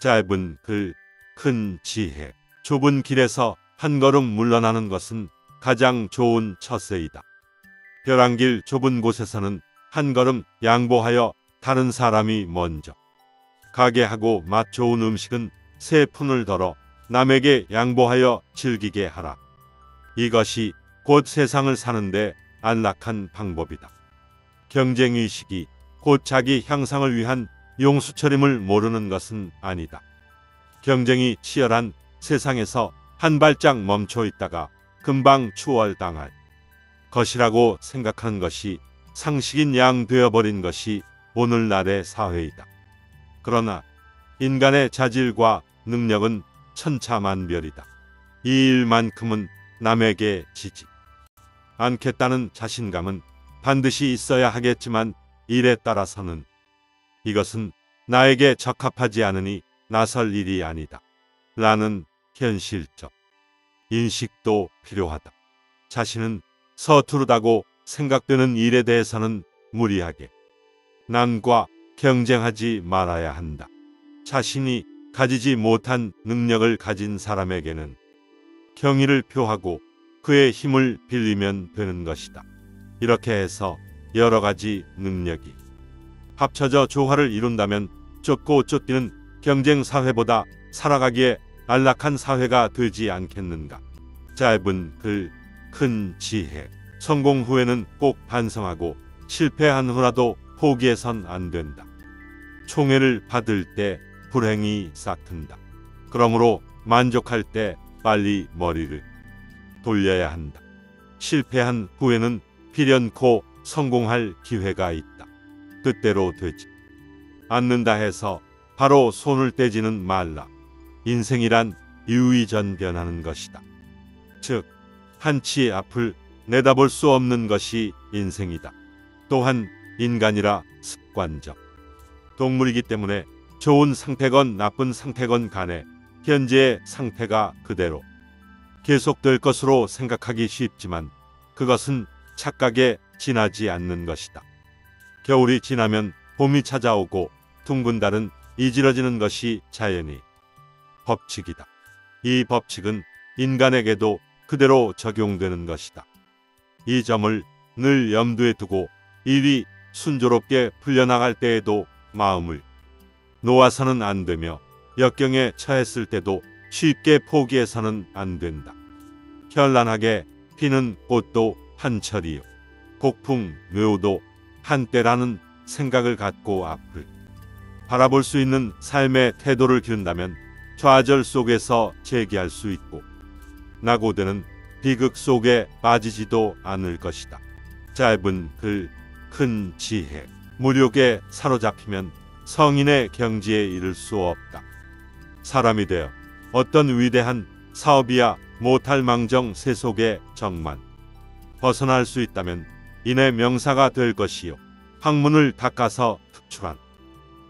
짧은 글, 큰 지혜. 좁은 길에서 한 걸음 물러나는 것은 가장 좋은 처세이다. 벼랑길 좁은 곳에서는 한 걸음 양보하여 다른 사람이 먼저 가게 하고 맛 좋은 음식은 세 푼을 덜어 남에게 양보하여 즐기게 하라. 이것이 곧 세상을 사는데 안락한 방법이다. 경쟁의식이 곧 자기 향상을 위한 용수철임을 모르는 것은 아니다. 경쟁이 치열한 세상에서 한 발짝 멈춰 있다가 금방 추월당할 것이라고 생각하는 것이 상식인 양 되어버린 것이 오늘날의 사회이다. 그러나 인간의 자질과 능력은 천차만별이다. 이 일만큼은 남에게 지지 않겠다는 자신감은 반드시 있어야 하겠지만 일에 따라서는 이것은 나에게 적합하지 않으니 나설 일이 아니다. 라는 현실적 인식도 필요하다. 자신은 서투르다고 생각되는 일에 대해서는 무리하게 남과 경쟁하지 말아야 한다. 자신이 가지지 못한 능력을 가진 사람에게는 경의를 표하고 그의 힘을 빌리면 되는 것이다. 이렇게 해서 여러 가지 능력이 합쳐져 조화를 이룬다면 쫓고 쫓기는 경쟁 사회보다 살아가기에 안락한 사회가 되지 않겠는가. 짧은 글, 큰 지혜. 성공 후에는 꼭 반성하고 실패한 후라도 포기해선 안 된다. 총애를 받을 때 불행이 싹튼다. 그러므로 만족할 때 빨리 머리를 돌려야 한다. 실패한 후에는 필연코 성공할 기회가 있다. 뜻대로 되지 않는다 해서 바로 손을 떼지는 말라. 인생이란 유의전변하는 것이다. 즉 한치 앞을 내다볼 수 없는 것이 인생이다. 또한 인간이라 습관적 동물이기 때문에 좋은 상태건 나쁜 상태건 간에 현재의 상태가 그대로 계속될 것으로 생각하기 쉽지만 그것은 착각에 지나지 않는 것이다. 겨울이 지나면 봄이 찾아오고 둥근 달은 이질어지는 것이 자연의 법칙이다. 이 법칙은 인간에게도 그대로 적용되는 것이다. 이 점을 늘 염두에 두고 일이 순조롭게 풀려나갈 때에도 마음을 놓아서는 안 되며 역경에 처했을 때도 쉽게 포기해서는 안 된다. 현란하게 피는 꽃도 한철이요 폭풍 묘도 한때라는 생각을 갖고 앞을 바라볼 수 있는 삶의 태도를 기른다면 좌절 속에서 재기할 수 있고 낙오되는 비극 속에 빠지지도 않을 것이다. 짧은 글, 큰 지혜. 무력에 사로잡히면 성인의 경지에 이를 수 없다. 사람이 되어 어떤 위대한 사업이야 못할 망정 세속의 정만 벗어날 수 있다면 이내 명사가 될 것이요 학문을 닦아서 특출한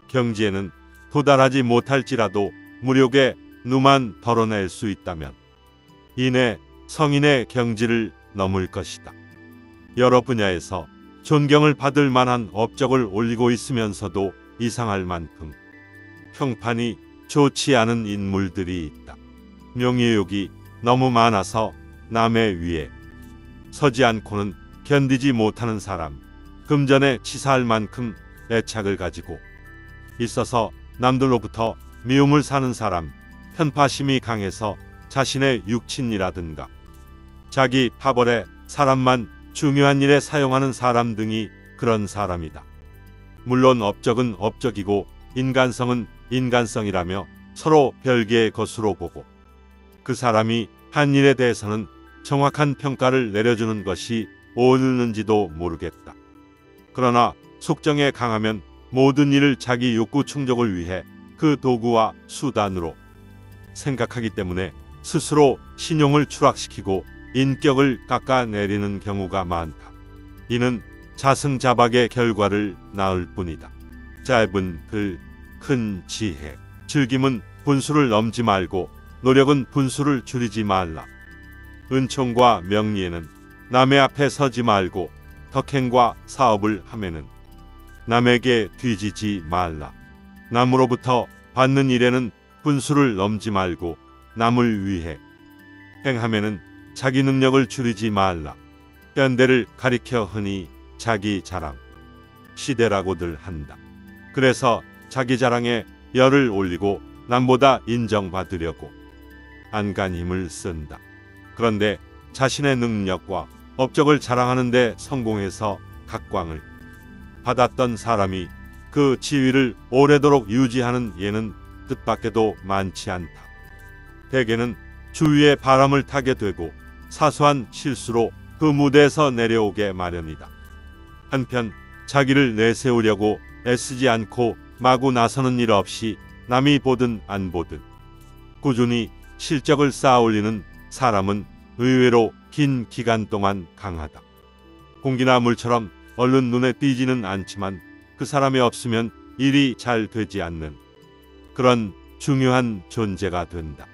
경지에는 도달하지 못할지라도 무력에 누만 덜어낼 수 있다면 이내 성인의 경지를 넘을 것이다. 여러 분야에서 존경을 받을 만한 업적을 올리고 있으면서도 이상할 만큼 평판이 좋지 않은 인물들이 있다. 명예욕이 너무 많아서 남의 위에 서지 않고는 견디지 못하는 사람, 금전에 치사할 만큼 애착을 가지고 있어서 남들로부터 미움을 사는 사람, 편파심이 강해서 자신의 육친이라든가 자기 파벌에 사람만 중요한 일에 사용하는 사람 등이 그런 사람이다. 물론 업적은 업적이고 인간성은 인간성이라며 서로 별개의 것으로 보고 그 사람이 한 일에 대해서는 정확한 평가를 내려주는 것이 옳은지도 모르겠다. 그러나 속정에 강하면 모든 일을 자기 욕구 충족을 위해 그 도구와 수단으로 생각하기 때문에 스스로 신용을 추락시키고 인격을 깎아내리는 경우가 많다. 이는 자승자박의 결과를 낳을 뿐이다. 짧은 글, 큰 지혜. 즐김은 분수를 넘지 말고 노력은 분수를 줄이지 말라. 은총과 명리에는 남의 앞에 서지 말고 덕행과 사업을 하면은 남에게 뒤지지 말라. 남으로부터 받는 일에는 분수를 넘지 말고 남을 위해 행함에는 자기 능력을 줄이지 말라. 꼰대를 가리켜 흔히 자기 자랑, 시대라고들 한다. 그래서 자기 자랑에 열을 올리고 남보다 인정받으려고 안간 힘을 쓴다. 그런데 자신의 능력과 업적을 자랑하는 데 성공해서 각광을 받았던 사람이 그 지위를 오래도록 유지하는 예는 뜻밖에도 많지 않다. 대개는 주위의 바람을 타게 되고 사소한 실수로 그 무대에서 내려오게 마련이다. 한편 자기를 내세우려고 애쓰지 않고 마구 나서는 일 없이 남이 보든 안 보든 꾸준히 실적을 쌓아 올리는 사람은 의외로 긴 기간 동안 강하다. 공기나 물처럼 얼른 눈에 띄지는 않지만 그 사람이 없으면 일이 잘 되지 않는 그런 중요한 존재가 된다.